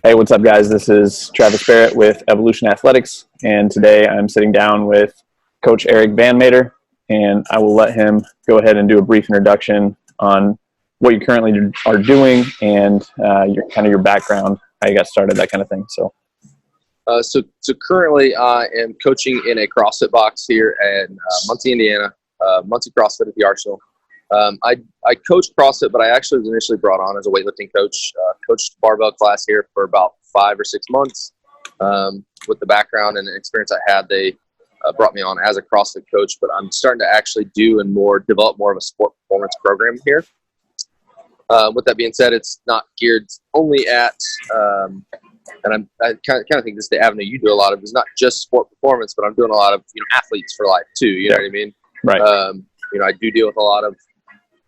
Hey, what's up, guys? This is Travis Barrett with Evolution Athletics, and today I'm sitting down with Coach Eric Van Matre, and I will let him go ahead and do a brief introduction on what you currently are doing and your background, how you got started, that kind of thing. So currently I am coaching in a CrossFit box here in Muncie, Indiana, Muncie CrossFit at the Arsenal. I coach CrossFit, but I actually was initially brought on as a weightlifting coach. Coached barbell class here for about 5 or 6 months. With the background and the experience I had, they brought me on as a CrossFit coach, but I'm starting to actually do and develop more of a sport performance program here. With that being said, it's not geared only at, and I kind of think this is the avenue you do a lot of. It's not just sport performance, but I'm doing a lot of athletes for life too. You know what I mean? Right. I do deal with a lot of,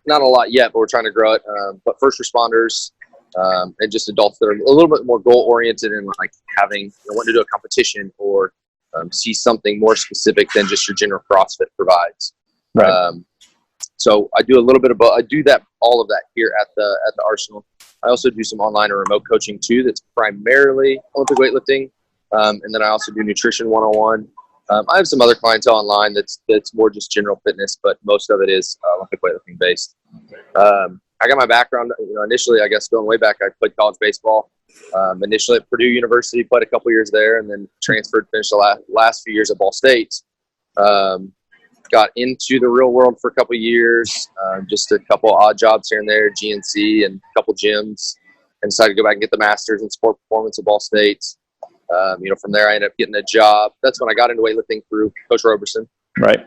not a lot yet, but we're trying to grow it. But first responders and just adults that are a little bit more goal oriented and like having wanting to do a competition or see something more specific than just your general CrossFit provides. Right. So I do a little bit of both. I do all of that here at the Arsenal. I also do some online or remote coaching too. That's primarily Olympic weightlifting, and then I also do nutrition 101. I have some other clientele online that's more just general fitness, but most of it is Olympic weightlifting based. I got my background, initially, I guess going way back, I played college baseball. Initially at Purdue University, played a couple years there, and then transferred, finished the last few years at Ball State. Got into the real world for a couple years, just a couple odd jobs here and there, GNC and a couple gyms, and decided to go back and get the master's in sport performance at Ball State. From there I ended up getting a job. That's when I got into weightlifting through Coach Roberson. Right.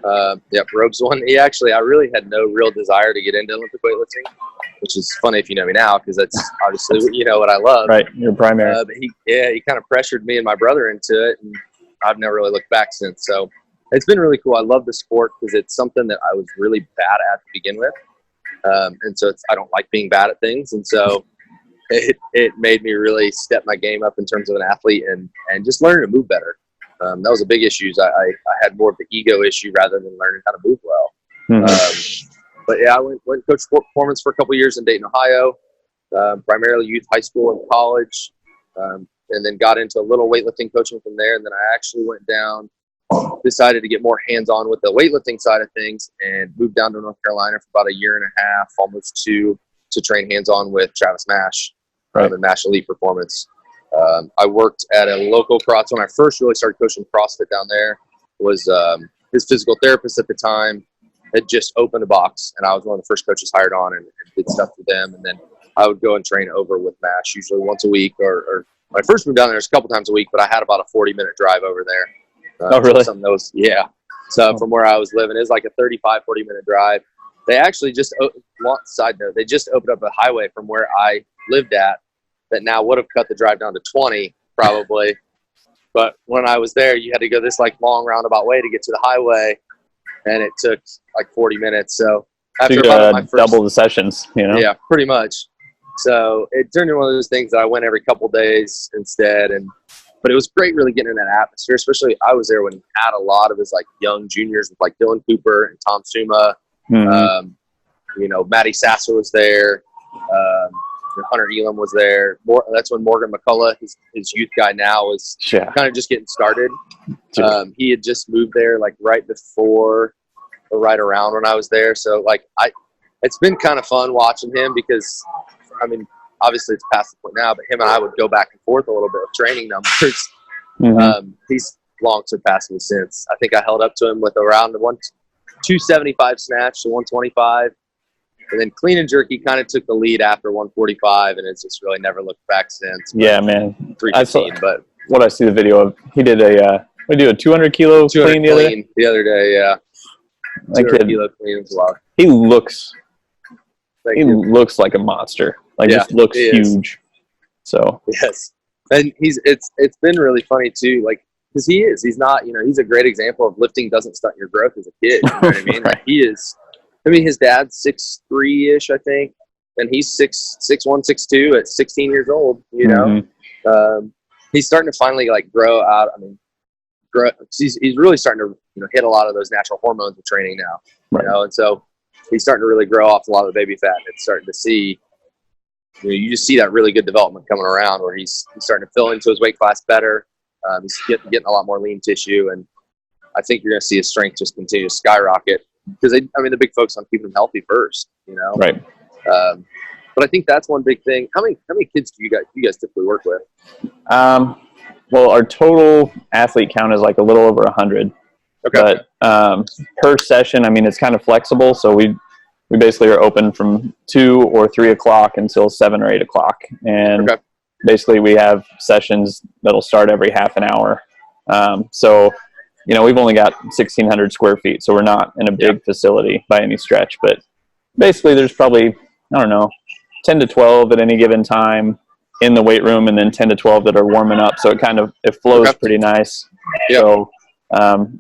Robes one. I really had no real desire to get into Olympic weightlifting, which is funny if you know me now, because that's obviously what I love. Right. Your primary. But he kind of pressured me and my brother into it, and I've never really looked back since. So it's been really cool. I love the sport because it's something that I was really bad at to begin with, and so I don't like being bad at things, and so it made me really step my game up in terms of an athlete and just learning to move better. That was a big issue. I had more of the ego issue rather than learning how to move well. Mm-hmm. But yeah, I went and coached sport performance for a couple years in Dayton, Ohio, primarily youth, high school, and college, and then got into a little weightlifting coaching from there. And then I actually went down, decided to get more hands-on with the weightlifting side of things, and moved down to North Carolina for about a year and a half, almost two, to train hands-on with Travis Mash. Right. And Mash Elite Performance. I worked at a local CrossFit. When I first really started coaching CrossFit down there, was his physical therapist at the time had just opened a box, and I was one of the first coaches hired on and did stuff for them. And then I would go and train over with Mash, usually once a week, or when I first moved down there, it was a couple times a week, but I had about a 40-minute drive over there. Oh, really? Some of those, yeah. So from where I was living, it was like a 35, 40-minute drive. They actually side note, they just opened up a highway from where I lived at that now would have cut the drive down to 20 probably. But when I was there, you had to go this like long roundabout way to get to the highway, and it took like 40 minbut So after about my first, double the sessions, Yeah, pretty much. So it turned into one of those things that I went every couple days instead. But it was great really getting in that atmosphere, especially I was there when he had a lot of his like young juniors with like Dylan Cooper and Tom Suma. Mm-hmm. Matty Sasser was there. Hunter Elam was there. That's when Morgan McCullough, his youth guy now, was kind of just getting started. He had just moved there like right before or right around when I was there. So like it's been kind of fun watching him because, obviously it's past the point now, but him and I would go back and forth a little bit of training numbers. Mm-hmm. He's long surpassed me since. I think I held up to him with around 275 snatch to 125. And then clean and jerk, he kind of took the lead after 145, and it's just really never looked back since. Yeah, man. 315, but what I see the video of, he did a 200 kilo clean the other day, yeah. 200 kilo clean as well. He looks like a monster. Just looks huge. So yes, and it's been really funny too, like because he's not, he's a great example of lifting doesn't stunt your growth as a kid. You know what I mean? Like he is. His dad's 6'3", I think, and he's 6'1", 6'2" at 16 years old. Mm-hmm. He's starting to finally like grow out. He's really starting to hit a lot of those natural hormones of training now. Right. And so he's starting to really grow off a lot of the baby fat. And it's starting to see you just see that really good development coming around where he's starting to fill into his weight class better. He's getting a lot more lean tissue, and I think you're going to see his strength just continue to skyrocket because the big focus on keeping him healthy first, Right. But I think that's one big thing. How many kids do you guys typically work with? Well, our total athlete count is like a little over 100. Okay. But per session, it's kind of flexible. So we basically are open from 2 or 3 o'clock until 7 or 8 o'clock. And basically we have sessions that'll start every half an hour. So, we've only got 1,600 square feet. So we're not in a big facility by any stretch. But basically there's probably, 10 to 12 at any given time in the weight room, and then 10 to 12 that are warming up. So it flows pretty nice. Yep. So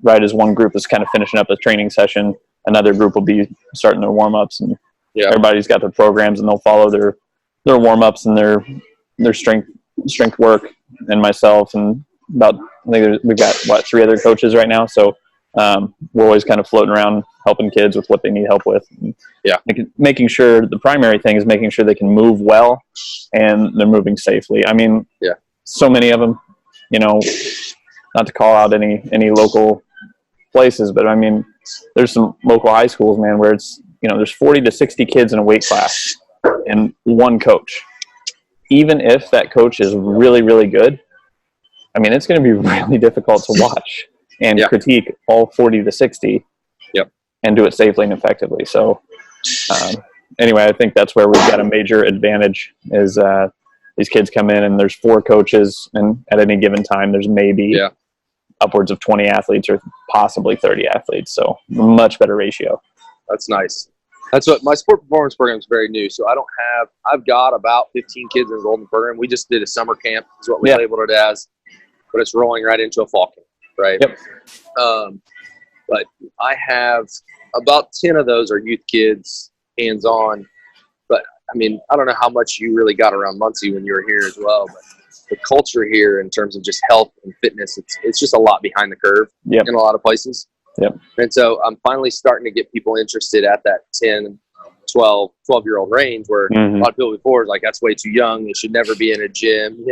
right as one group is kind of finishing up a training session, another group will be starting their warm-ups, and everybody's got their programs, and they'll follow their warm-ups and their strength work, and myself and we've got 3 other coaches right now. So we're always kind of floating around helping kids with what they need help with. And making sure the primary thing is making sure they can move well and they're moving safely. So many of them, not to call out any local places, but there's some local high schools, man, where it's, there's 40 to 60 kids in a weight class and one coach. Even if that coach is really, really good, it's going to be really difficult to watch and critique all 40 to 60 and do it safely and effectively. So anyway, I think that's where we've got a major advantage is these kids come in and there's 4 coaches, and at any given time there's maybe upwards of 20 athletes or possibly 30 athletes. So much better ratio. That's nice. That's what my sport performance program is very new. So I've got about 15 kids enrolled in the program. We just did a summer camp is what we labeled it as, but it's rolling right into a fall camp. Right. Yep. But I have about 10 of those are youth kids, hands-on. But I don't know how much you really got around Muncie when you were here as well, but the culture here in terms of just health and fitness, it's just a lot behind the curve in a lot of places. Yep. And so I'm finally starting to get people interested at that 10, 12-year-old range where a lot of people before is like, that's way too young. You should never be in a gym,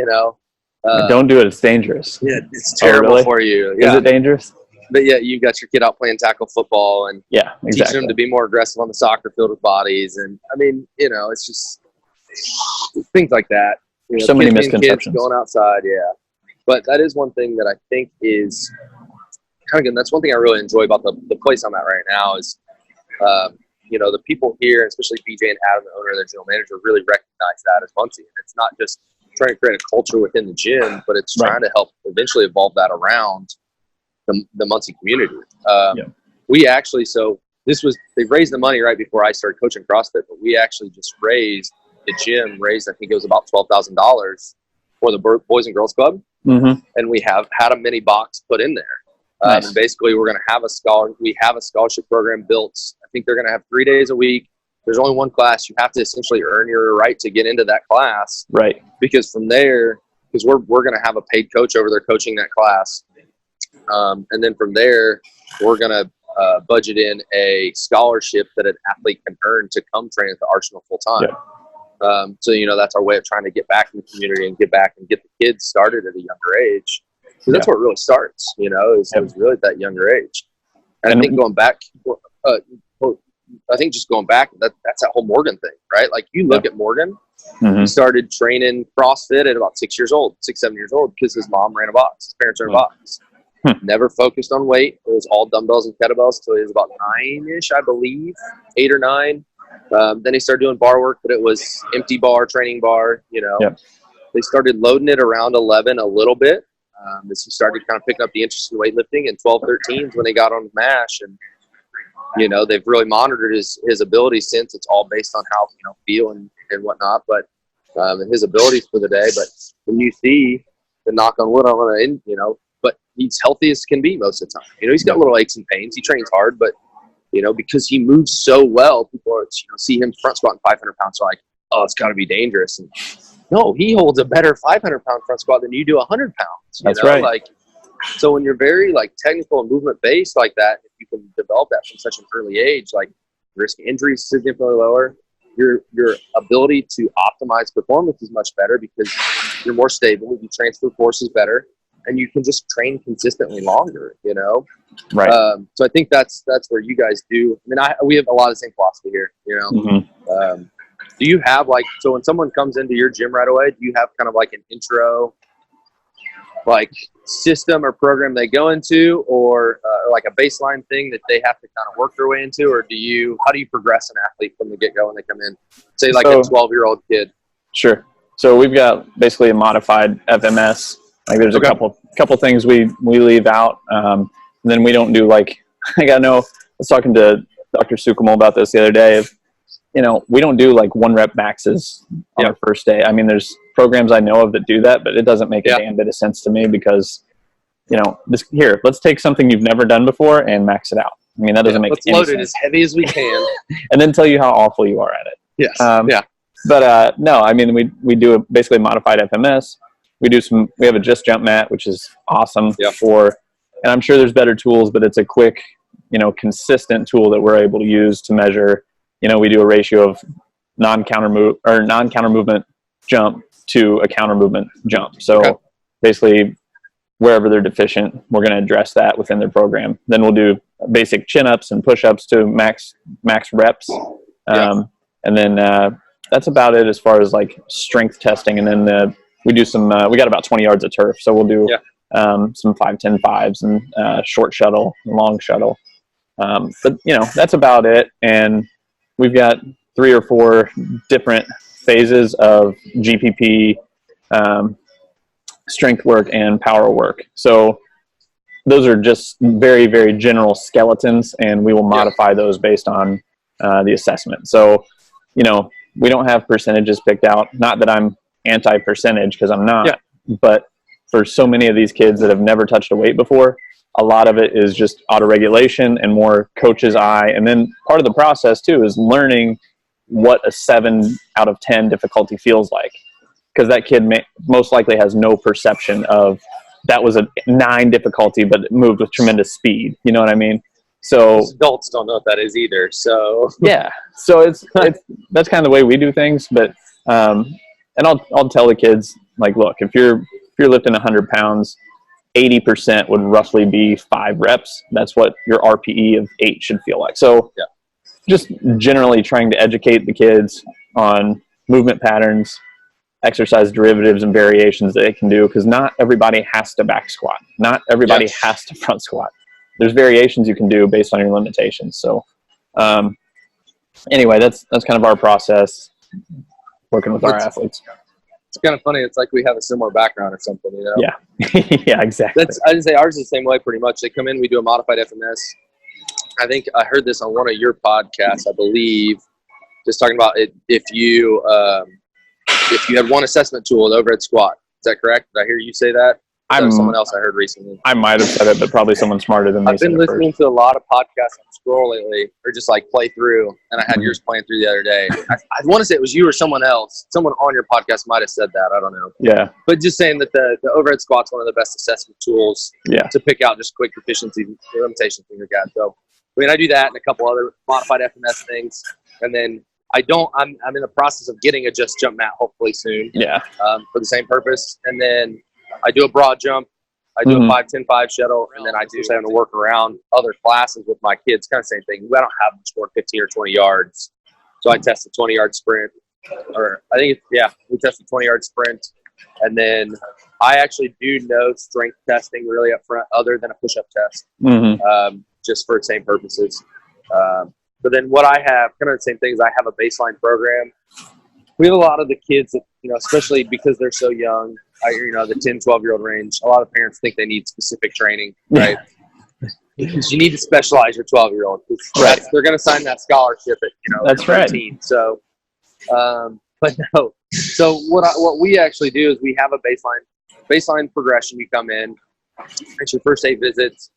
don't do it. It's dangerous. Yeah, it's terrible for you. Yeah. Is it dangerous? But you got your kid out playing tackle football and teaching them to be more aggressive on the soccer field with bodies. And it's just things like that. So many misconceptions. Kids going outside. Yeah. But that is one thing that I think is that's one thing I really enjoy about the place I'm at right now is, the people here, especially BJ and Adam, the owner and the general manager, really recognize that as Muncie. And it's not just trying to create a culture within the gym, but it's trying to help eventually evolve that around the Muncie community. We actually, they raised the money right before I started coaching CrossFit, but we actually just raised, I think it was about $12,000 for the Boys and Girls Club. And we have had a mini box put in there. Nice. And basically we're going to have we have a scholarship program built. I think they're going to have 3 days a week. There's only one class. You have to essentially earn your right to get into that class. Right. Because from there, we're going to have a paid coach over there coaching that class. And then from there, we're going to budget in a scholarship that an athlete can earn to come train at the Arsenal full time. Yeah. So, that's our way of trying to get back in the community and get the kids started at a younger age. Because that's where it really starts, is really at that younger age. And I think going back, that's that whole Morgan thing, right? Like you look at Morgan, he started training CrossFit at about 6, 7 years old because his mom ran a box. His parents ran a box. Never focused on weight. It was all dumbbells and kettlebells until he was about 9-ish, I believe, 8 or 9. Then he started doing bar work, but it was empty bar, training bar, They started loading it around 11 a little bit. As he started kind of picking up the interest in weightlifting, and 12, 13 is when they got on MASH, and they've really monitored his ability since. It's all based on how feel and whatnot, but his abilities for the day. But when you see the knock on wood, but he's healthy as can be most of the time. He's got little aches and pains. He trains hard, but because he moves so well, people are, see him front squatting 500 pounds, so like, oh, it's got to be dangerous. And no, he holds a better 500-pound front squat than you do 100 pounds. That's right. Like, so when you're very technical and movement based like that, if you can develop that from such an early age, risk injury is significantly lower. your ability to optimize performance is much better because you're more stable, you transfer forces better, and you can just train consistently longer, you know? Right. So I think that's where you guys do. I mean, we have a lot of the same philosophy here, you know? Mm-hmm. Do you have like, so when someone comes into your gym right away, do you have kind of like an intro, like system or program they go into, or like a baseline thing that they have to kind of work their way into? Or how do you progress an athlete from the get-go when they come in, say like a 12-year-old kid? Sure. So we've got basically a modified FMS. Like there's a couple things we leave out. And then we don't do like, I was talking to Dr. Sukumal about this the other day. You know, we don't do like 1 rep maxes on our first day. I mean, there's programs I know of that do that, but it doesn't make a damn bit of sense to me because, you know, let's take something you've never done before and max it out. I mean, that doesn't make any sense. Let's load it as heavy as we can. And then tell you how awful you are at it. Yes. But no, I mean, we do basically a modified FMS. We have a just jump mat, which is awesome and I'm sure there's better tools, but it's a quick, you know, consistent tool that we're able to use to measure. You know, we do a ratio of non-counter movement jump to a counter movement jump. So basically, wherever they're deficient, we're going to address that within their program. Then we'll do basic chin-ups and push-ups to max reps. And then that's about it as far as like strength testing. And then we do we got about 20 yards of turf. So we'll do some 5-10 5s and short shuttle, long shuttle. But, you know, that's about it. And we've got 3 or 4 different phases of GPP, strength work, and power work. So those are just very, very general skeletons, and we will modify those based on the assessment. So, you know, we don't have percentages picked out. Not that I'm anti-percentage, because I'm not. But for so many of these kids that have never touched a weight before, a lot of it is just auto-regulation and more coach's eye. And then part of the process, too, is learning what a 7 out of 10 difficulty feels like. Because that kid most likely has no perception of that was a 9 difficulty, but it moved with tremendous speed. You know what I mean? So adults don't know what that is either. So so it's that's kind of the way we do things. But and I'll tell the kids, like, look, if you're lifting 100 pounds, 80% would roughly be 5 reps. That's what your RPE of 8 should feel like. So just generally trying to educate the kids on movement patterns, exercise derivatives, and variations that they can do, because not everybody has to back squat. Not everybody has to front squat. There's variations you can do based on your limitations. So anyway, that's kind of our process working with our athletes. It's kind of funny. It's like we have a similar background or something, you know? Yeah. Yeah, exactly. I didn't say ours is the same way pretty much. They come in, we do a modified FMS. I think I heard this on one of your podcasts, I believe, just talking about it. If you had one assessment tool, the overhead squat, is that correct? Did I hear you say that? Someone else I heard recently. I might have said it, but probably someone smarter than me. I've been listening to a lot of podcasts on Scroll lately, or just like play through, and I had yours playing through the other day. I want to say it was you or someone else. Someone on your podcast might have said that. I don't know. Yeah. But just saying that the overhead squat's one of the best assessment tools to pick out just quick deficiencies and limitations in your guy. So, I mean, I do that and a couple other modified FMS things, and then I'm in the process of getting a just jump mat hopefully soon. Yeah. For the same purpose, and then I do a broad jump. I do a 5-10-5 shuttle, and then I usually have to work around other classes with my kids. Kind of same thing. I don't have them score 15 or 20 yards, so I test a 20-yard sprint, or I think we test a 20-yard sprint, and then I actually do no strength testing really up front, other than a push-up test, just for the same purposes. But then what I have, kind of the same thing, is I have a baseline program. We have a lot of the kids that, you know, especially because they're so young, the 10, 12-year-old range, a lot of parents think they need specific training, right? Because you need to specialize your 12-year-old. Right. They're going to sign that scholarship at, that's 13. Right. So, but no. So what we actually do is we have a baseline progression. You come in, it's your first 8 visits.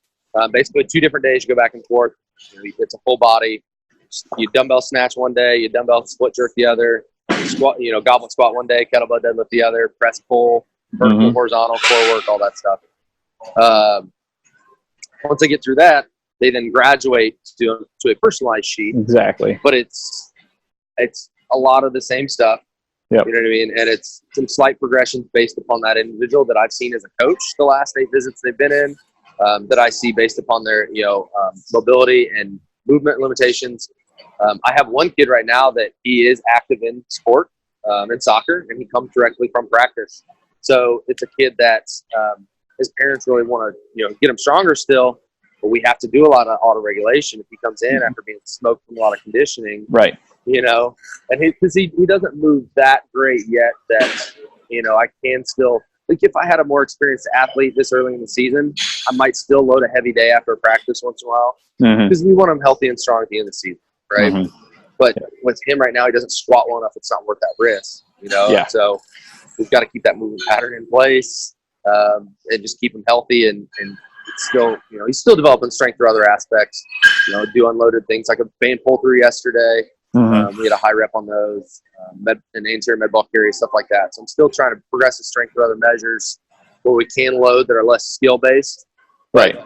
Basically 2 different days, you go back and forth. It's a full body. You dumbbell snatch one day, you dumbbell split jerk the other. Squat, goblet squat one day, kettlebell deadlift the other, press pull, vertical, horizontal, core work, all that stuff. Once they get through that, they then graduate to a personalized sheet. Exactly. But it's a lot of the same stuff. Yep. You know what I mean? And it's some slight progressions based upon that individual that I've seen as a coach the last 8 visits they've been in, that I see based upon their, mobility and movement limitations. I have one kid right now that he is active in sport, in soccer, and he comes directly from practice. So it's a kid that his parents really want to, get him stronger still, but we have to do a lot of auto regulation if he comes in after being smoked from a lot of conditioning. Right. And because he doesn't move that great yet that, I can still, like if I had a more experienced athlete this early in the season, I might still load a heavy day after a practice once in a while because we want him healthy and strong at the end of the season, right? But with him right now, he doesn't squat well enough. It's not worth that risk, Yeah. So we've got to keep that movement pattern in place and just keep him healthy and it's still, he's still developing strength through other aspects, do unloaded things like a band pull through yesterday. We had a high rep on those, an anterior med ball carry, stuff like that. So I'm still trying to progress his strength through other measures where we can load that are less skill based. Right.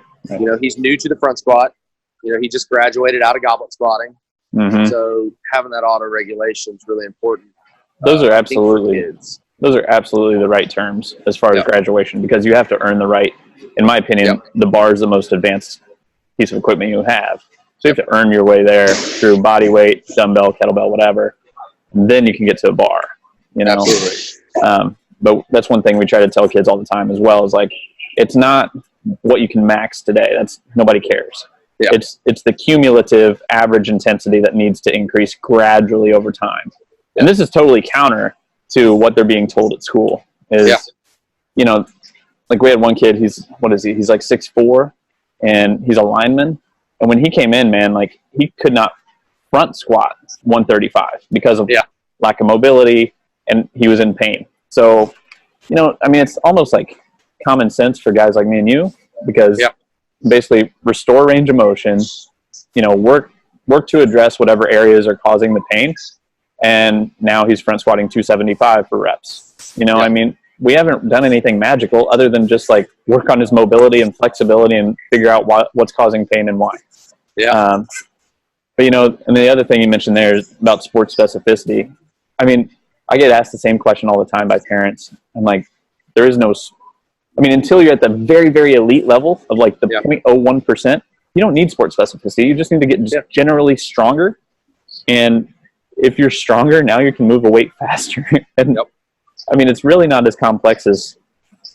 He's new to the front squat. He just graduated out of goblet squatting. So having that auto regulation is really important. Those are absolutely the right terms as far as graduation, because you have to earn the right. In my opinion, the bar is the most advanced piece of equipment you have. So you have to earn your way there through body weight, dumbbell, kettlebell, whatever. And then you can get to a bar, Absolutely. But that's one thing we try to tell kids all the time as well, is like, it's not what you can max today. Nobody cares. Yeah. It's the cumulative average intensity that needs to increase gradually over time. Yeah. And this is totally counter to what they're being told at school is, like we had one kid, he's like 6'4", and he's a lineman. And when he came in, man, like he could not front squat 135 because of lack of mobility, and he was in pain. So, it's almost like common sense for guys like me and you, because basically restore range of motion, work to address whatever areas are causing the pain. And now he's front squatting 275 for reps. We haven't done anything magical other than just like work on his mobility and flexibility and figure out what's causing pain and why. Yeah. But and the other thing you mentioned there is about sports specificity. I get asked the same question all the time by parents. I'm like, there is no, until you're at the very, very elite level of like the 0.01%, you don't need sports specificity. You just need to get generally stronger. And if you're stronger, now you can move a weight faster. And it's really not as complex as,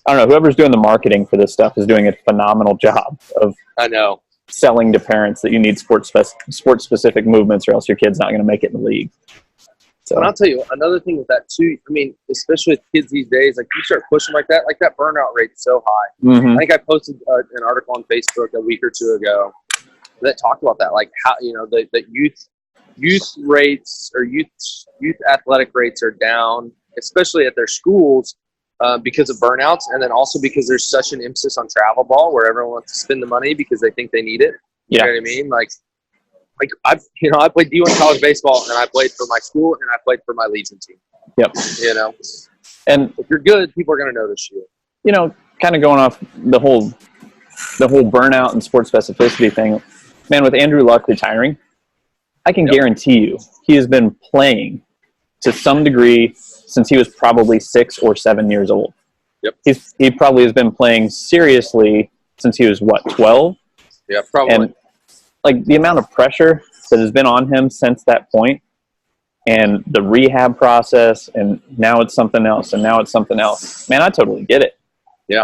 I don't know, whoever's doing the marketing for this stuff is doing a phenomenal job of selling to parents that you need sport-specific movements or else your kid's not going to make it in the league. So. And I'll tell you, another thing with that too, especially with kids these days, like you start pushing like that burnout rate is so high. I think I posted an article on Facebook a week or two ago that talked about that, like how, the youth rates or youth athletic rates are down, especially at their schools, because of burnouts, and then also because there's such an emphasis on travel ball where everyone wants to spend the money because they think they need it. You know what I mean? Like I played D1 college baseball, and I played for my school, and I played for my Legion team. Yep. And if you're good, people are going to notice you. Kind of going off the whole burnout and sports specificity thing, man, with Andrew Luck retiring, I can guarantee you he has been playing to some degree since he was probably 6 or 7 years old. Yep. He probably has been playing seriously since he was 12? Yeah, probably. And like the amount of pressure that has been on him since that point, and the rehab process, and now it's something else, and now it's something else. Man, I totally get it. Yeah.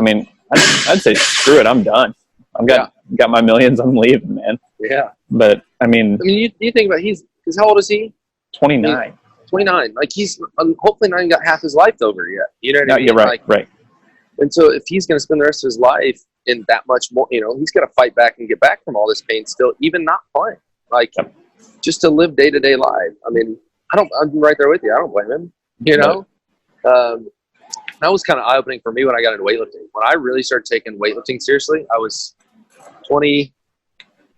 I'd say screw it, I'm done. I've got my millions, I'm leaving, man. Yeah. But you think about because how old is he? 29. 29. Like he's hopefully not even got half his life over yet. You know what I mean? You're right. Right. And so if he's going to spend the rest of his life in that much more, he's got to fight back and get back from all this pain still, even not playing. Like just to live day-to-day life. I'm right there with you. I don't blame him. That was kind of eye-opening for me when I got into weightlifting. When I really started taking weightlifting seriously, I was 20.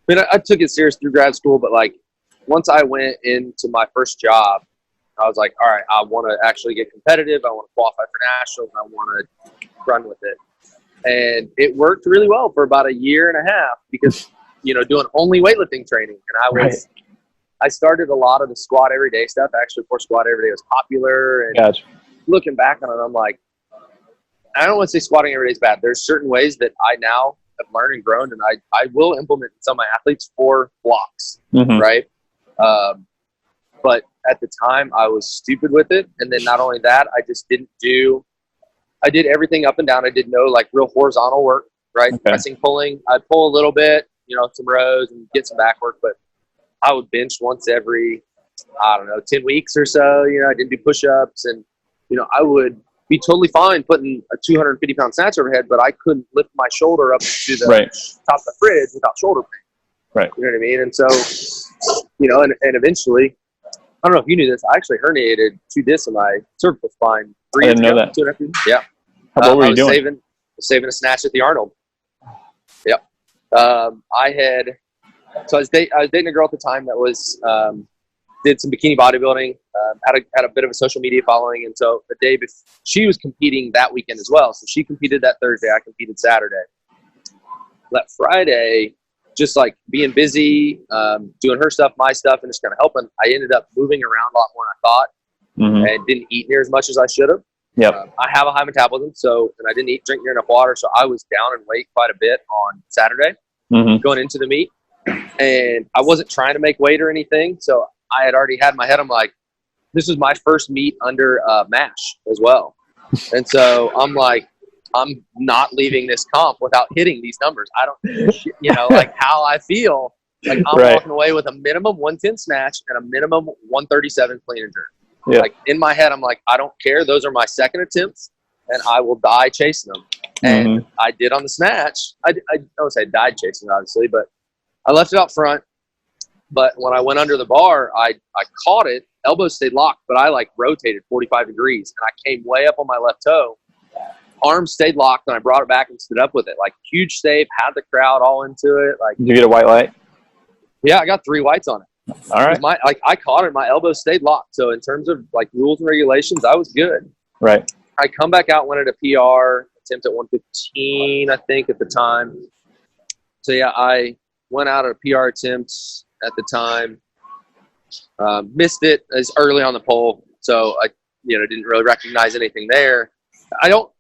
I took it serious through grad school, but like once I went into my first job, I was like, all right, I want to actually get competitive. I want to qualify for nationals. I want to run with it. And it worked really well for about a year and a half because, doing only weightlifting training. And I was I started a lot of the squat everyday stuff actually before squat everyday was popular. And Gotcha. looking back on it, I'm like, I don't want to say squatting every day is bad. There's certain ways that I now have learned and grown, and I will implement some of my athletes for blocks, right? But at the time, I was stupid with it. And then not only that, I just I did everything up and down. I did no like real horizontal work, right? Okay. Pressing, pulling. I'd pull a little bit, some rows and get some back work, but I would bench once every, 10 weeks or so. I didn't do push-ups, and, I would be totally fine putting a 250-pound snatch overhead, but I couldn't lift my shoulder up to the top of the fridge without shoulder pain. Right. You know what I mean? And so, and eventually, I don't know if you knew this, I actually herniated 2 discs in my cervical spine 3 years ago. I didn't know that. 2.5 years. Yeah. What were you doing? Saving a snatch at the Arnold. Yep. I was dating a girl at the time that was did some bikini bodybuilding, had a bit of a social media following, and so the day before, she was competing that weekend as well. So she competed that Thursday, I competed Saturday. That Friday, just like being busy, doing her stuff, my stuff, and just kind of helping, I ended up moving around a lot more than I thought, and didn't eat near as much as I should have. Yep. I have a high metabolism, and I didn't drink near enough water, so I was down in weight quite a bit on Saturday, going into the meet, and I wasn't trying to make weight or anything, so I had already had in my head, I'm like, this is my first meet under MASH as well, and so I'm like, I'm not leaving this comp without hitting these numbers. I don't, like how I feel, like I'm walking away with a minimum 110 snatch and a minimum 137 clean and jerk. Yeah. Like in my head, I'm like, I don't care. Those are my second attempts, and I will die chasing them. And I did on the snatch. I don't say I died chasing it, obviously, but I left it out front. But when I went under the bar, I caught it. Elbows stayed locked, but I like rotated 45 degrees, and I came way up on my left toe. Arms stayed locked, and I brought it back and stood up with it. Like huge save, had the crowd all into it. Like, did you get a white light? Yeah, I got 3 whites on it. All right. I caught it. My elbows stayed locked. So in terms of like rules and regulations, I was good. Right. I come back out, went at a PR attempt at 115, I think at the time. So yeah, I went out at a PR attempt at the time. Missed it as early on the pole, so I didn't really recognize anything there. I don't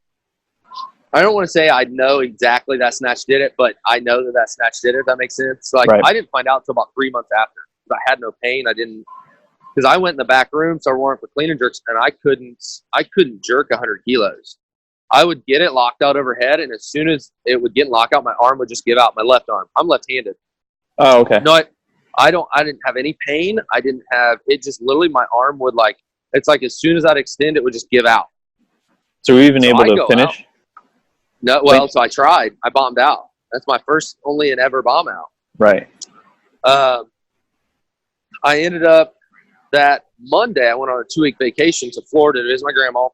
want to say I know exactly that snatch did it, but I know that snatch did it, if that makes sense. Like I didn't find out until about 3 months after. I had no pain. Because I went in the back room, started warming up for clean and jerks, and I couldn't jerk 100 kilos. I would get it locked out overhead, and as soon as it would get in lockout, my arm would just give out. My left arm. I'm left-handed. Oh, okay. No, I didn't have any pain. I didn't have it. Just literally, my arm would it's like as soon as I'd extend, it would just give out. So were you even able to finish? Out. No, well, so I tried. I bombed out. That's my first, only and ever bomb out. Right. I ended up that Monday, I went on a 2-week vacation to Florida to visit my grandma.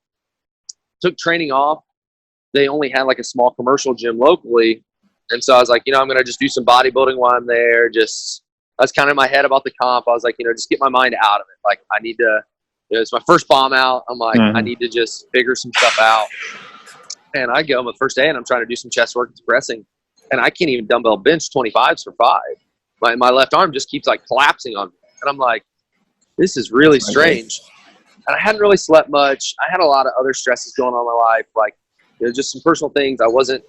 Took training off. They only had like a small commercial gym locally. And so I was like, I'm going to just do some bodybuilding while I'm there. I was kind of in my head about the comp. I was like, just get my mind out of it. Like I need to, it's my first bomb out. I'm like, I need to just figure some stuff out. And I go on the first day and I'm trying to do some chest work and pressing. And I can't even dumbbell bench 25s for 5. My left arm just keeps like collapsing on me. And I'm like, this is really strange. And I hadn't really slept much. I had a lot of other stresses going on in my life, like just some personal things. I was in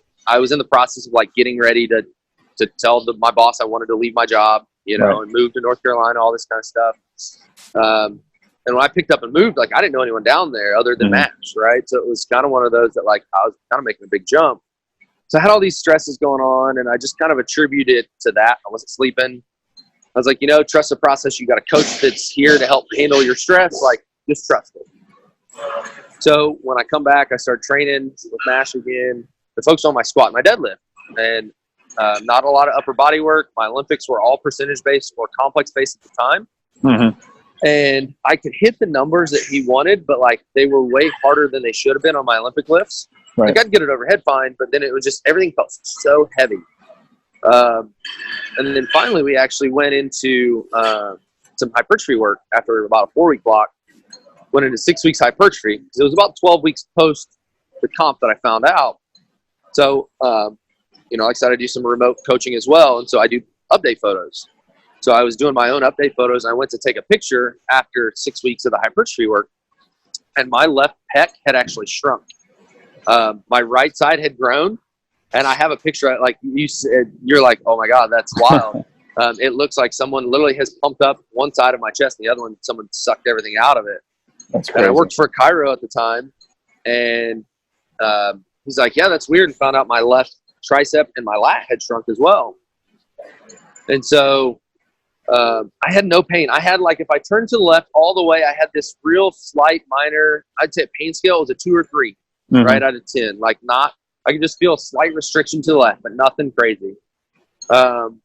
the process of like getting ready to tell my boss I wanted to leave my job, and move to North Carolina, all this kind of stuff. And when I picked up and moved, like I didn't know anyone down there other than MASH, right? So it was kind of one of those that like I was kind of making a big jump. So I had all these stresses going on, and I just kind of attributed it to that. I wasn't sleeping. I was like, trust the process. You got a coach that's here to help handle your stress. Like, just trust it. So when I come back, I started training with MASH again. The focus on my squat and my deadlift, and not a lot of upper body work. My Olympics were all percentage-based or complex-based at the time. And I could hit the numbers that he wanted, but like they were way harder than they should have been on my Olympic lifts. Like I'd get it overhead fine, but then it was just, everything felt so heavy. And then finally we actually went into some hypertrophy work after about a 4-week block. Went into 6 weeks hypertrophy. It was about 12 weeks post the comp that I found out. So, like I said, I do some remote coaching as well. And so I do update photos. So I was doing my own update photos, and I went to take a picture after 6 weeks of the hypertrophy work, and my left pec had actually shrunk. My right side had grown, and I have a picture, like you said, you're like, oh my God, that's wild. It looks like someone literally has pumped up one side of my chest, and the other one, someone sucked everything out of it. That's crazy. And I worked for Cairo at the time, and he's like, yeah, that's weird, and found out my left tricep and my lat had shrunk as well. And so I had no pain. I had, like, if I turned to the left all the way, I had this real slight minor, I'd say pain scale was a 2 or 3, right out of 10. Like, not, I could just feel a slight restriction to the left, but nothing crazy. And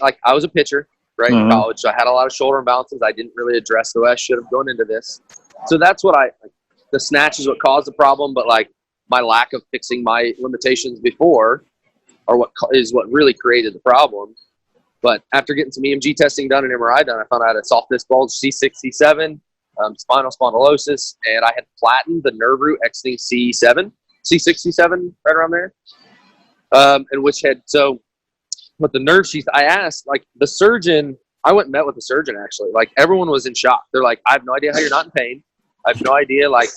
like, I was a pitcher, right, in college, so I had a lot of shoulder imbalances I didn't really address the way I should have going into this. So that's what the snatch is what caused the problem, but, like, my lack of fixing my limitations before are what really created the problem. But after getting some EMG testing done and MRI done, I found out I had a soft disc bulge, C6, C7, spinal spondylosis, and I had flattened the nerve root exiting C6, C7, right around there. And which had, so with the nerve sheath, I asked, like, the surgeon, I went and met with the surgeon, actually. Like, everyone was in shock. They're like, I have no idea how you're not in pain. I have no idea, like,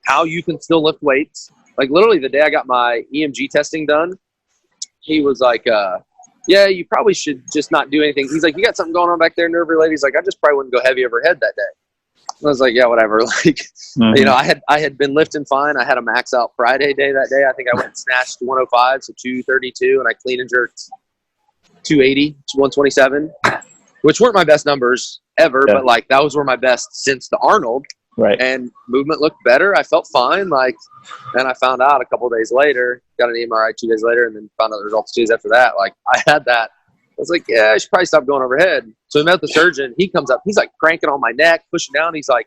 how you can still lift weights. Like, literally the day I got my EMG testing done, he was like, yeah, you probably should just not do anything. He's like, you got something going on back there, nerve related? He's like, I just probably wouldn't go heavy overhead that day. I was like, yeah, whatever. Like, you know, I had been lifting fine. I had a max out Friday day that day. I think I went and snatched 105, so 232, and I clean and jerked 280, 127, which weren't my best numbers ever, but, like, those were my best since the Arnold. Right. And movement looked better. I felt fine. Like, and I found out a couple of days later, got an MRI 2 days later, and then found out the results 2 days after that. Like, I had that. I was like, yeah, I should probably stop going overhead. So we met the surgeon. He comes up. He's like cranking on my neck, pushing down. He's like,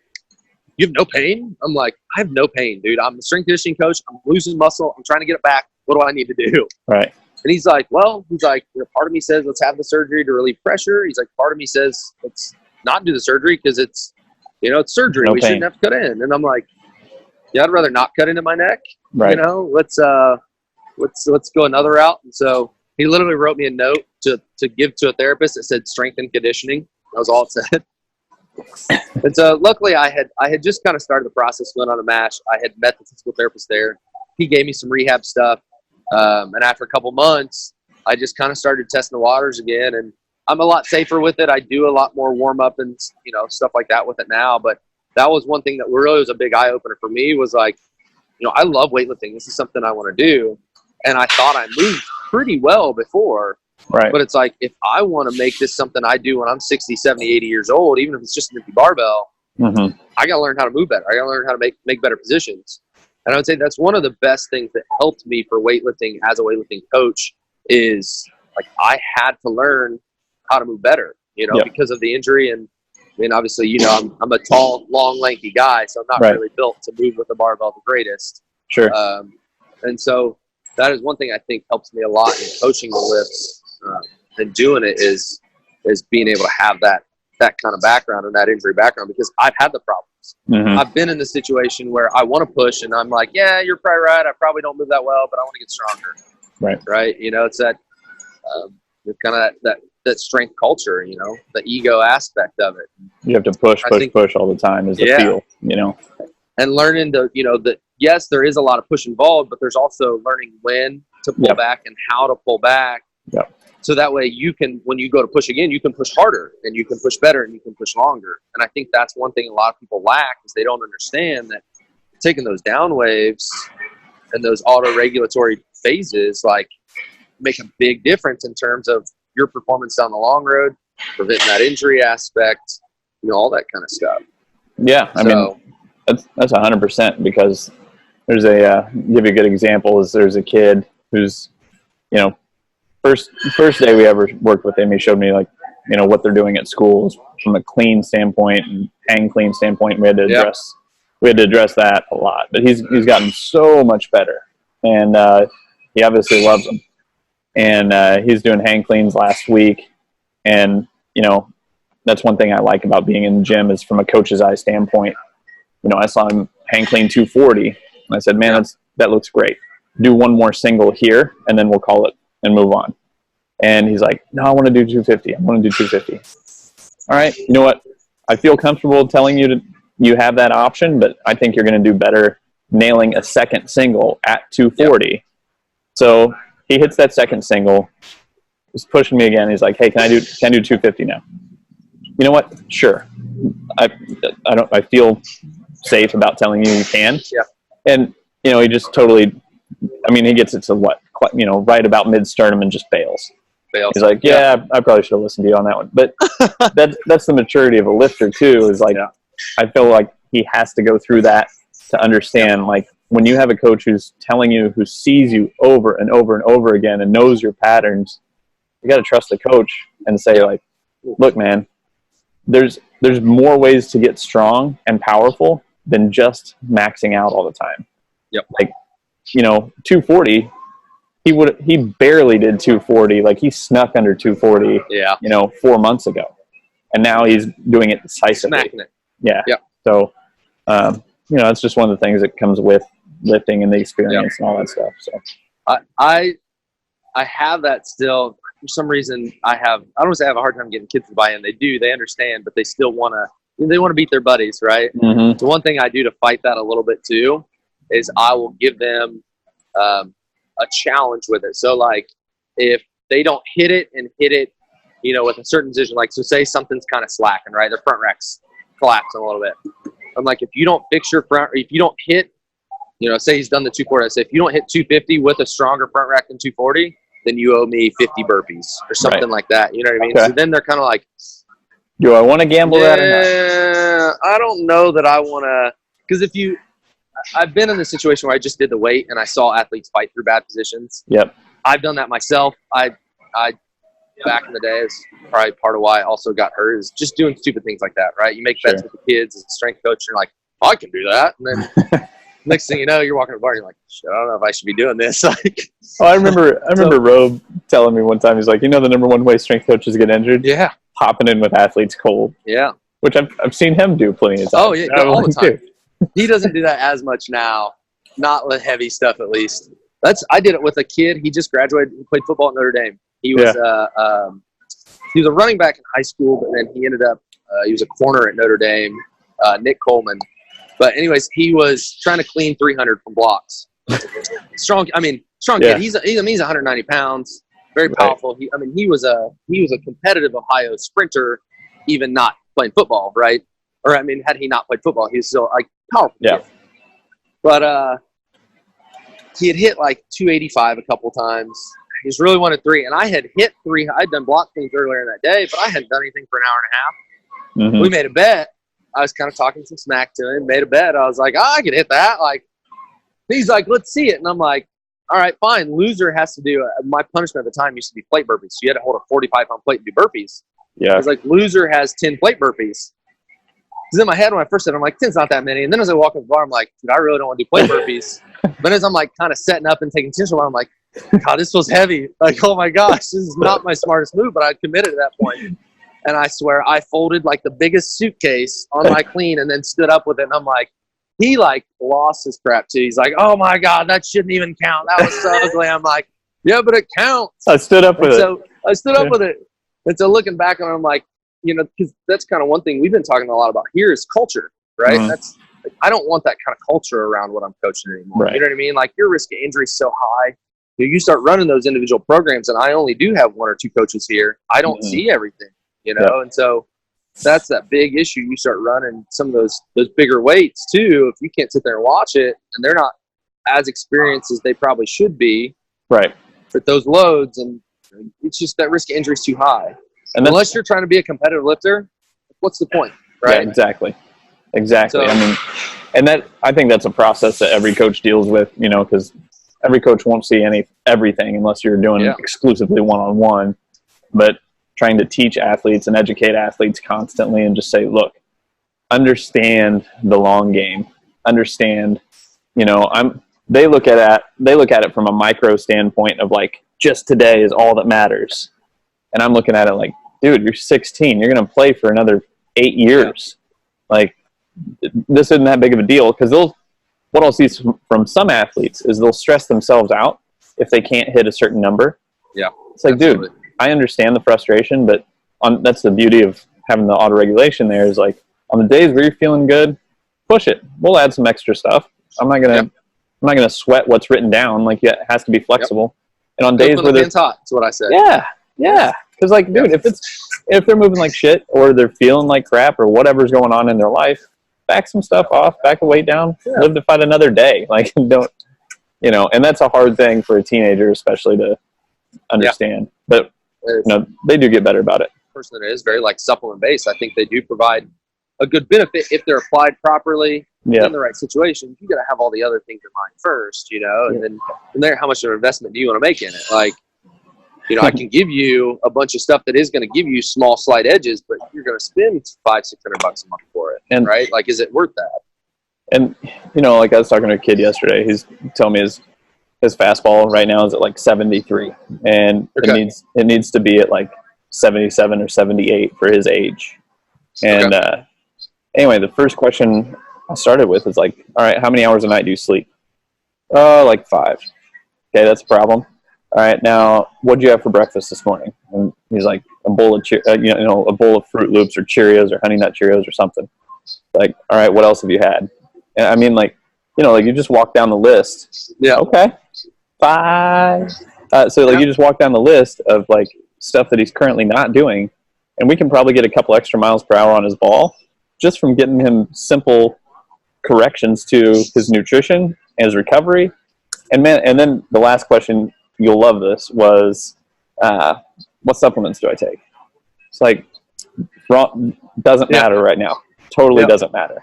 you have no pain? I'm like, I have no pain, dude. I'm a strength conditioning coach. I'm losing muscle. I'm trying to get it back. What do I need to do? Right. And he's like, well, you know, part of me says let's have the surgery to relieve pressure. He's like, part of me says let's not do the surgery because it's, you know, it's surgery. We shouldn't have to cut in. And I'm like, yeah, I'd rather not cut into my neck. Right. You know, let's go another route. And so he literally wrote me a note to give to a therapist that said strength and conditioning. That was all it said. And so luckily I had just kind of started the process, went on a MASH. I had met the physical therapist there. He gave me some rehab stuff. And after a couple months, I just kind of started testing the waters again, and I'm a lot safer with it. I do a lot more warm up and, you know, stuff like that with it now. But that was one thing that really was a big eye opener for me, was like, you know, I love weightlifting. This is something I want to do. And I thought I moved pretty well before. Right. But it's like, if I want to make this something I do when I'm 60, 70, 80 years old, even if it's just an empty barbell, I got to learn how to move better. I got to learn how to make better positions. And I would say that's one of the best things that helped me for weightlifting as a weightlifting coach is, like, I had to learn how to move better, you know, because of the injury. And I mean, obviously, you know, I'm a tall, long, lanky guy, so I'm not really built to move with the barbell the greatest. Sure. And so that is one thing I think helps me a lot in coaching the lifts and doing it is being able to have that kind of background and that injury background, because I've had the problems. I've been in the situation where I want to push and I'm like, yeah, you're probably right. I probably don't move that well, but I want to get stronger. Right. You know, it's that kind of that strength culture, you know, the ego aspect of it. You have to push all the time is the feel, you know. And learning to, you know, that yes, there is a lot of push involved, but there's also learning when to pull back and how to pull back. So that way you can, when you go to push again, you can push harder and you can push better and you can push longer. And I think that's one thing a lot of people lack, is they don't understand that taking those down waves and those auto-regulatory phases, like, make a big difference in terms of your performance down the long road, preventing that injury aspect, you know, all that kind of stuff. Yeah. I mean, that's 100%, because there's give you a good example is there's a kid who's, you know, first day we ever worked with him, he showed me, like, you know, what they're doing at school from a clean standpoint and hang clean standpoint. We had to address that a lot, but he's gotten so much better, and he obviously loves them. And he's doing hang cleans last week, and, you know, that's one thing I like about being in the gym is from a coach's eye standpoint. You know, I saw him hang clean 240, and I said, man, that looks great. Do one more single here, and then we'll call it and move on. And he's like, no, I want to do 250. I want to do 250. All right. You know what? I feel comfortable telling you you have that option, but I think you're going to do better nailing a second single at 240. Yep. So he hits that second single. He's pushing me again. He's like, hey, can I do 250 now? You know what? Sure. I feel safe about telling you can. Yeah. And, he just totally, he gets it to right about mid-sternum and just bails. He's like, yeah, I probably should have listened to you on that one. But that's the maturity of a lifter too, is like, I feel like he has to go through that to understand, like, when you have a coach who's telling you, who sees you over and over and over again and knows your patterns, you got to trust the coach and say, like, look, man, there's more ways to get strong and powerful than just maxing out all the time. Yep. Like, 240, he barely did 240. Like, he snuck under 240, 4 months ago. And now he's doing it decisively. Smacking it. Yeah. Yep. So, it's just one of the things that comes with lifting and the experience and all that stuff. So I have that still. For some reason, I don't want to say I have a hard time getting kids to buy in. They do. They understand, but they still want to beat their buddies, right? Mm-hmm. The one thing I do to fight that a little bit too is I will give them a challenge with it. So, like, if they don't hit it with a certain position, like, so say something's kind of slacking, right? Their front rack's collapsing a little bit. I'm like, if you don't fix your front, or if you don't hit, say he's done the 240, I say, if you don't hit 250 with a stronger front rack than 240, then you owe me 50 burpees or something like that. You know what I mean? Okay. So then they're kind of like, do I want to gamble that or not? I don't know that I want to, because I've been in the situation where I just did the weight and I saw athletes fight through bad positions. Yep. I've done that myself. I back in the day, is probably part of why I also got hurt, is just doing stupid things like that, right? You make bets with the kids as a strength coach, and you're like, I can do that. And then next thing you know, you're walking to the bar and you're like, shit, I don't know if I should be doing this. I remember Robe telling me one time, he's like, the number one way strength coaches get injured? Yeah. Hopping in with athletes cold. Yeah. Which I've seen him do plenty of times. Oh, yeah, all the time. He doesn't do that as much now. Not with heavy stuff, at least. I did it with a kid. He just graduated. He played football at Notre Dame. He was he was a running back in high school, but then he ended up he was a corner at Notre Dame, Nick Coleman. But anyways, he was trying to clean 300 from blocks. Strong kid. He's 190 pounds, very powerful. He was a competitive Ohio sprinter, even not playing football, right? Or had he not played football, he was still like powerful. Yeah. Kid. But he had hit like 285 a couple times. He was really 1-3, and I had hit 3. I'd done block cleans earlier in that day, but I hadn't done anything for an hour and a half. Mm-hmm. We made a bet. I was kind of talking some smack to him, made a bet. I was like, I could hit that. Like, he's like, let's see it. And I'm like, all right, fine. Loser has to do my punishment at the time used to be plate burpees. So you had to hold a 45-pound plate and do burpees. Yeah. I was like, loser has 10 plate burpees. Because in my head, when I first said it, I'm like, 10's not that many. And then as I walk in the bar, I'm like, dude, I really don't want to do plate burpees. But as I'm like kind of setting up and taking tension, I'm like, God, this feels heavy. Like, oh my gosh, this is not my smartest move, but I committed at that point. And I swear I folded like the biggest suitcase on my clean and then stood up with it. And I'm like, he like lost his crap too. He's like, oh my God, that shouldn't even count. That was so ugly. I'm like, yeah, but it counts. I stood up with it. So I stood up with it. And so looking back on it, I'm like, because that's kind of one thing we've been talking a lot about here is culture, right? Mm-hmm. I don't want that kind of culture around what I'm coaching anymore. Right. You know what I mean? Like, your risk of injury is so high. You start running those individual programs, and I only do have 1 or 2 coaches here. I don't see everything, and so that's that big issue. You start running some of those bigger weights too. If you can't sit there and watch it, and they're not as experienced as they probably should be, right? With those loads, and it's just that risk of injury is too high. And unless you're trying to be a competitive lifter, what's the point, right? Yeah, exactly. So, and I think that's a process that every coach deals with, because every coach won't see everything unless you're doing exclusively one-on-one. But trying to teach athletes and educate athletes constantly and just say, look, understand the long game. Understand, they look at it from a micro standpoint of like, just today is all that matters. And I'm looking at it like, dude, you're 16. You're going to play for another 8 years. Yeah. Like, this isn't that big of a deal, because what I'll see from some athletes is they'll stress themselves out if they can't hit a certain number. Yeah. It's like, dude, I understand the frustration, but that's the beauty of having the auto regulation there is like on the days where you're feeling good, push it. We'll add some extra stuff. I'm not gonna sweat what's written down. Like it has to be flexible. And on days where it's hot, that's what I said. Yeah. Because like, dude, if they're moving like shit or they're feeling like crap or whatever's going on in their life, back some stuff off, back the weight down, live to fight another day. Like don't, and that's a hard thing for a teenager, especially to understand. But they do get better about it. Person that is very like supplement based, I think they do provide a good benefit if they're applied properly in the right situation. You got to have all the other things in mind first, and then from there, how much of an investment do you want to make in it? Like, I can give you a bunch of stuff that is going to give you small slight edges, but you're going to spend $500-600 a month for it, and right? Like, is it worth that? And like I was talking to a kid yesterday. He's telling me his fastball right now is at like 73, and it needs to be at like 77 or 78 for his age. And anyway, the first question I started with is like, all right, how many hours a night do you sleep? Like 5. Okay, that's a problem. All right, now what'd you have for breakfast this morning? And he's like, a bowl of a bowl of Fruit Loops or Cheerios or Honey Nut Cheerios or something. Like, all right, what else have you had? And I mean, like, like you just walk down the list. Yeah. Okay. 5. So like you just walk down the list of like stuff that he's currently not doing, and we can probably get a couple extra miles per hour on his ball just from getting him simple corrections to his nutrition and his recovery. And then the last question, you'll love this, was what supplements do I take? It's like doesn't matter right now. Totally doesn't matter.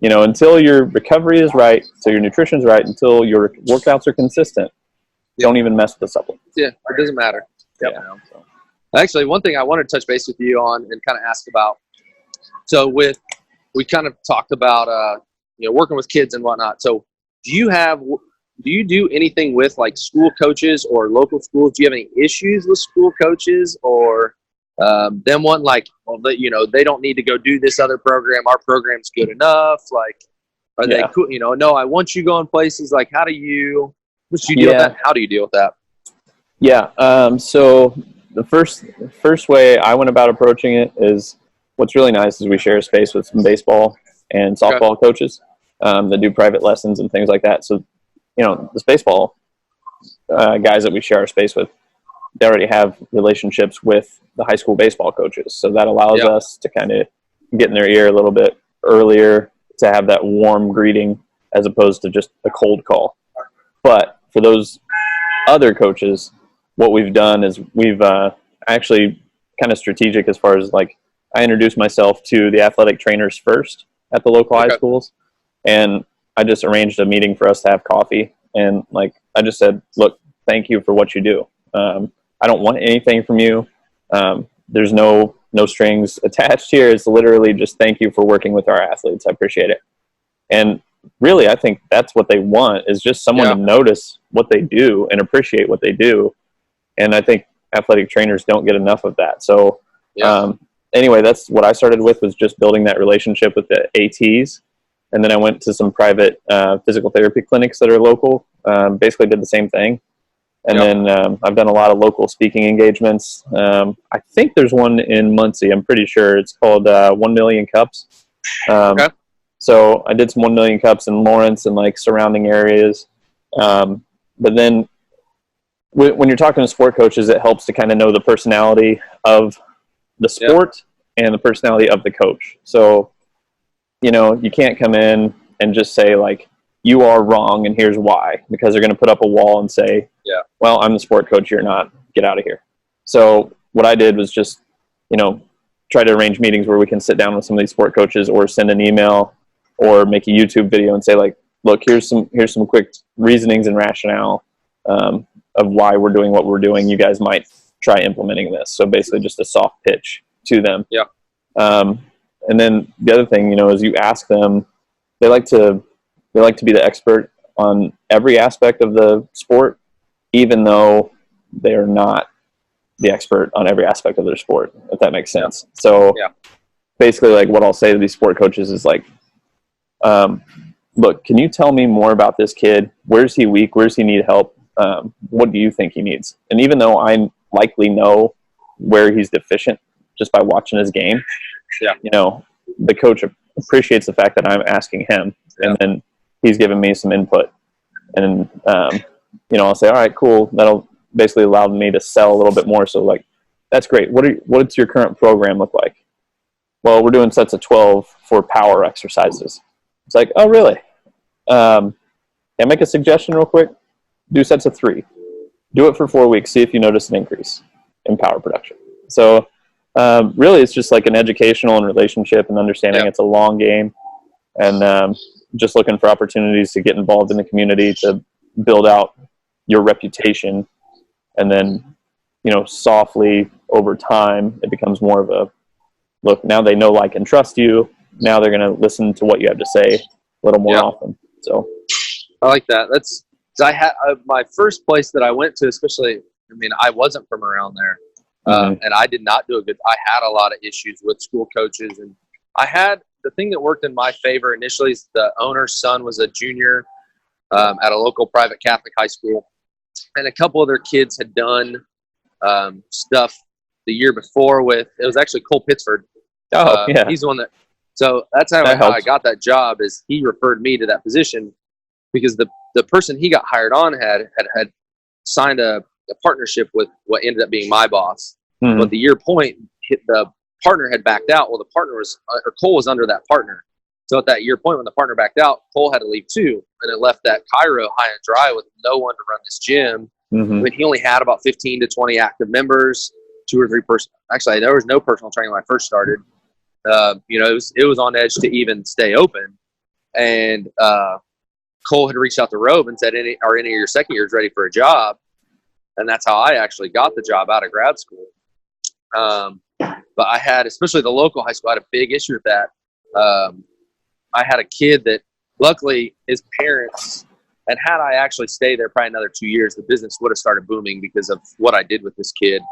Until your recovery is right, until your nutrition's right, until your workouts are consistent, don't even mess with the supplements. Yeah, it doesn't matter. Yep. Actually, one thing I wanted to touch base with you on and kind of ask about. So we kind of talked about working with kids and whatnot. So do you do anything with like school coaches or local schools? Do you have any issues with school coaches or them wanting like, well, they don't need to go do this other program. Our program's good enough. Like, are they cool? No, I want you going places. Like, how do you deal with that? How do you deal with that? Yeah. So the first way I went about approaching it is, what's really nice is we share a space with some baseball and softball coaches that do private lessons and things like that. So, this baseball guys that we share our space with, they already have relationships with the high school baseball coaches. So that allows us to kind of get in their ear a little bit earlier, to have that warm greeting as opposed to just a cold call. But for those other coaches, what we've done is we've actually kind of strategic as far as like, I introduced myself to the athletic trainers first at the local high schools, and I just arranged a meeting for us to have coffee. And like, I just said, look, thank you for what you do. I don't want anything from you. There's no strings attached here. It's literally just thank you for working with our athletes. I appreciate it. And really, I think that's what they want, is just someone to notice what they do and appreciate what they do. And I think athletic trainers don't get enough of that. So anyway, that's what I started with, was just building that relationship with the ATs. And then I went to some private physical therapy clinics that are local, basically did the same thing. And then I've done a lot of local speaking engagements. I think there's one in Muncie. I'm pretty sure it's called 1 Million Cups. So I did some 1 Million Cups in Lawrence and like surrounding areas. But then when you're talking to sport coaches, it helps to kind of know the personality of the sport and the personality of the coach. So, you can't come in and just say like, you are wrong and here's why, because they're going to put up a wall and say, well, I'm the sport coach, you're not, get out of here. So what I did was just, try to arrange meetings where we can sit down with some of these sport coaches, or send an email or make a YouTube video and say like, look, here's some quick reasonings and rationale of why we're doing what we're doing. You guys might try implementing this. So basically just a soft pitch to them. And then the other thing, is you ask them, they like to be the expert on every aspect of the sport, even though they're not the expert on every aspect of their sport, if that makes sense. So basically, like, what I'll say to these sport coaches is like, look, can you tell me more about this kid? Where's he weak? Where's he need help? What do you think he needs? And even though I likely know where he's deficient just by watching his game. Yeah. You know, the coach appreciates the fact that I'm asking him, and then he's giving me some input. And, you know, I'll say, all right, cool. That'll basically allow me to sell a little bit more. So, like, that's great. What's your current program look like? Well, we're doing sets of 12 for power exercises. It's like, oh, really? Can I make a suggestion real quick? Do sets of 3. Do it for 4 weeks. See if you notice an increase in power production. So, really, it's just like an educational and relationship and understanding it's a long game. And just looking for opportunities to get involved in the community to build out your reputation. And then, you know, softly over time, it becomes more of a, look, now they know, like, and trust you. Now they're going to listen to what you have to say a little more often. So I like that. I had my first place that I went to, especially, I mean, I wasn't from around there. And I did not do I had a lot of issues with school coaches. And the thing that worked in my favor initially is the owner's son was a junior at a local private Catholic high school. And a couple of their kids had done stuff the year before it was actually Cole Pittsford. He's the one so that's how I got that job, is he referred me to that position because the person he got hired on had signed a partnership with what ended up being my boss. But the year point, the partner had backed out. Well, the partner Cole was under that partner. So at that year point, when the partner backed out, Cole had to leave too. And it left that Cairo high and dry with no one to run this gym. I mean, he only had about 15 to 20 active members, 2 or 3 Actually, there was no personal training when I first started. You know, it was on edge to even stay open. And Cole had reached out to Robe and said, are any of your second years ready for a job? And that's how I actually got the job out of grad school. But I had, especially the local high school, I had a big issue with that. I had a kid that, luckily, his parents, and had I actually stayed there probably another 2 years, the business would have started booming because of what I did with this kid.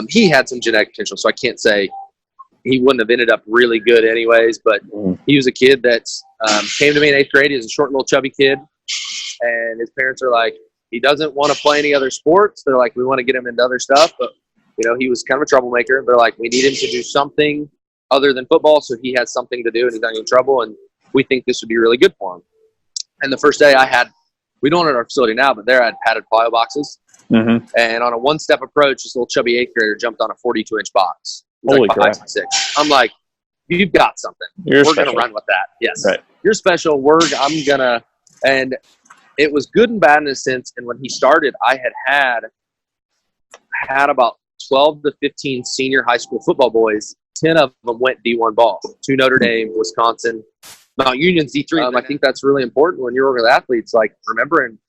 He had some genetic potential, so I can't say he wouldn't have ended up really good anyways, but he was a kid that came to me in 8th grade. He was a short, little chubby kid, and his parents are like, he doesn't want to play any other sports. They're like, we want to get him into other stuff, but you know, he was kind of a troublemaker. They're like, we need him to do something other than football, so he has something to do and he's not in trouble, and we think this would be really good for him. And the first day we don't at our facility now, but there I had padded plyo boxes. And on a one-step approach, this little chubby 8th grader jumped on a 42-inch box. Holy crap. 5'6". I'm like, you've got something. We're going to run with that. Yes. Right. You're special. And it was good and bad in a sense. And when he started, I had about 12 to 15 senior high school football boys. 10 of them went D1 ball. 2 Notre Dame, Wisconsin, Mount Union's D3. I think that's really important when you're working with athletes, like remembering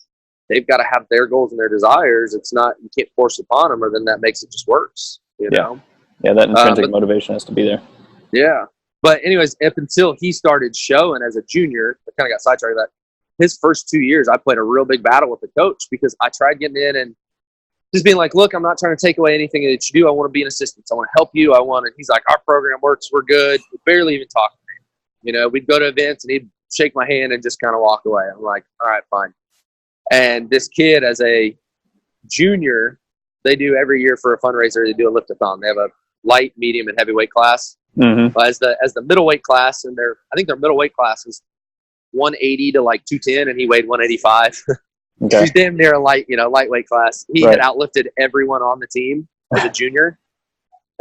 they've got to have their goals and their desires. It's not, you can't force upon them, or then that makes it just worse, you know? Yeah, that intrinsic motivation has to be there. Yeah. But anyways, up until he started showing as a junior, I kind of got sidetracked with that. His first 2 years, I played a real big battle with the coach because I tried getting in and just being like, look, I'm not trying to take away anything that you do. I want to be an assistant. So I want to help you. He's like, our program works. We're good. He barely even talked to me. You know, we'd go to events and he'd shake my hand and just kind of walk away. I'm like, all right, fine. And this kid, as a junior, they do every year for a fundraiser, they do a lift-a-thon. They have a light, medium, and heavyweight class. As the middleweight class, and I think their middleweight class is 180 to like 210, and he weighed 185. Okay. He's damn near a lightweight class. He had outlifted everyone on the team as a junior.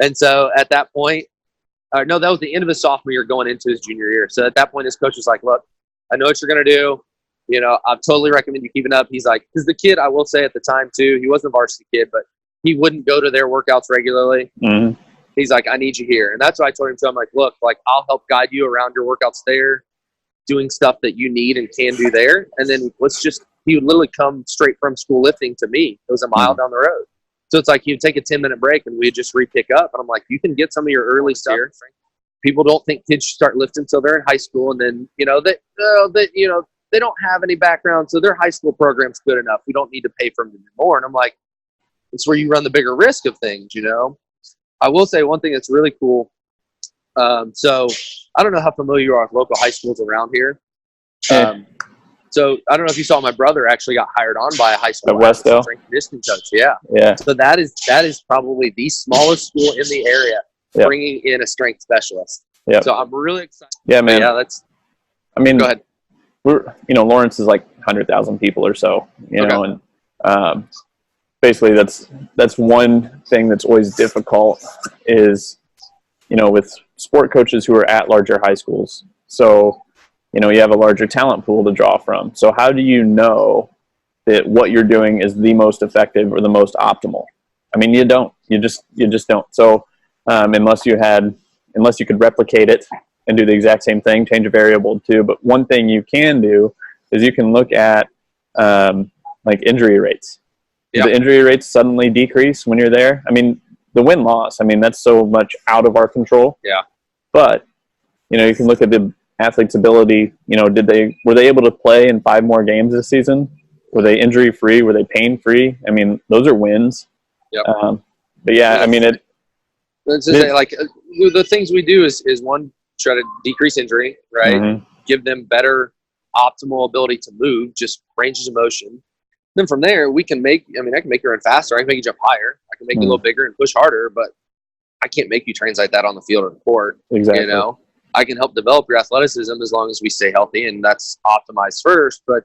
And so at that point, that was the end of his sophomore year going into his junior year. So at that point, his coach was like, look, I know what you're going to do. You know, I totally recommend you keeping up. He's like, because the kid, I will say at the time too, he wasn't a varsity kid, but he wouldn't go to their workouts regularly. He's like, I need you here. And that's what I told him. So I'm like, look, like I'll help guide you around your workouts there, doing stuff that you need and can do there. And then he would literally come straight from school lifting to me. It was a mile down the road. So it's like he'd take a 10-minute break and we'd just re-pick up. And I'm like, you can get some of your early stuff. People don't think kids should start lifting until they're in high school. And then, they don't have any background. So their high school program's good enough. We don't need to pay for them to do more. And I'm like, it's where you run the bigger risk of things, you know? I will say one thing that's really cool. So I don't know how familiar you are with local high schools around here. So I don't know if you saw, my brother actually got hired on by a high school At Westdale? strength and conditioning coach. Yeah. Yeah. So that is probably the smallest school in the area, Yep. bringing in a strength specialist. Yep. So I'm really excited. Yeah, man. Yeah, go ahead. Lawrence is like 100,000 people or so, Okay. and basically that's one thing that's always difficult is, with sport coaches who are at larger high schools. So, you have a larger talent pool to draw from. So how do you know that what you're doing is the most effective or the most optimal? I mean, you don't. You just don't. So unless you could replicate it and do the exact same thing, change a variable too. But one thing you can do is you can look at like injury rates. Yep. The injury rates suddenly decrease when you're there. I mean, the win-loss, that's so much out of our control. Yeah. But, you can look at the athlete's ability. Were they able to play in 5 more games this season? Were they injury-free? Were they pain-free? Those are wins. Yep. But yeah, the things we do is one, try to decrease injury, right? Mm-hmm. Give them better optimal ability to move, just ranges of motion. Then from there, I can make you run faster. I can make you jump higher. I can make you a little bigger and push harder, but I can't make you translate that on the field or the court. Exactly. I can help develop your athleticism as long as we stay healthy, and that's optimized first. But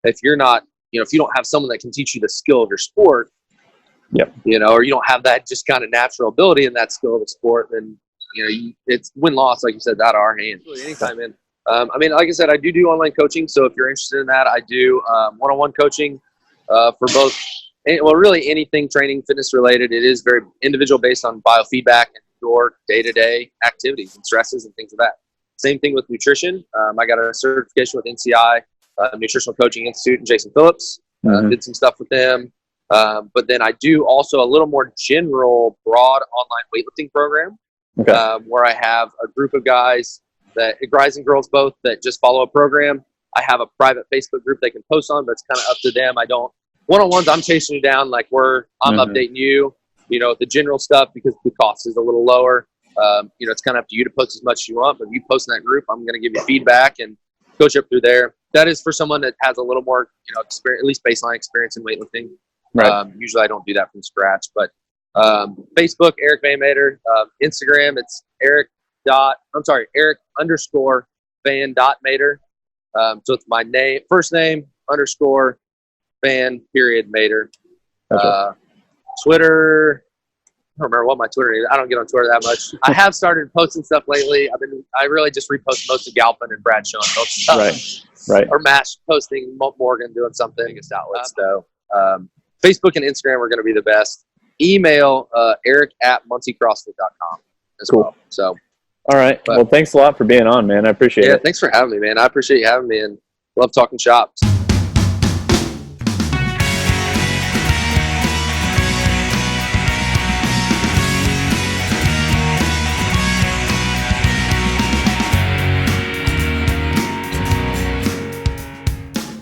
if you're not, if you don't have someone that can teach you the skill of your sport, yep. Or you don't have that just kind of natural ability in that skill of the sport, then it's win-loss, like you said, out of our hands. Really, anytime in. Like I said, I do online coaching. So if you're interested in that, I do one-on-one coaching for both. Really anything training, fitness related. It is very individual based on biofeedback and your day-to-day activities and stresses and things of that. Same thing with nutrition. I got a certification with NCI, Nutritional Coaching Institute, and Jason Phillips. Did some stuff with them. But then I do also a little more general, broad online weightlifting program. Okay. Where I have a group of guys, guys and girls both, that just follow a program. I have a private Facebook group they can post on, but it's kind of up to them. I don't one-on-ones. I'm chasing you down, like I'm updating you, the general stuff, because the cost is a little lower. It's kind of up to you to post as much as you want, but if you post in that group, I'm going to give you feedback and coach up through there. That is for someone that has a little more, experience, at least baseline experience in weightlifting. Right. Usually I don't do that from scratch, but Facebook, Eric Van Matre. Instagram, it's Eric _ Van .Matre. So it's my name, first name _ Van Matre. Okay. Twitter, I don't remember what my Twitter is. I don't get on Twitter that much. I have started posting stuff lately. I really just repost most of Galpin and Brad Schoenfeld stuff. Right. Or Mash posting Morgan doing something. Biggest outlets though. Facebook and Instagram are going to be the best. Email eric@muncycrossfit.com as cool. well. So, all right. Well, thanks a lot for being on, man. I appreciate it. Yeah, thanks for having me, man. I appreciate you having me, and love talking shops.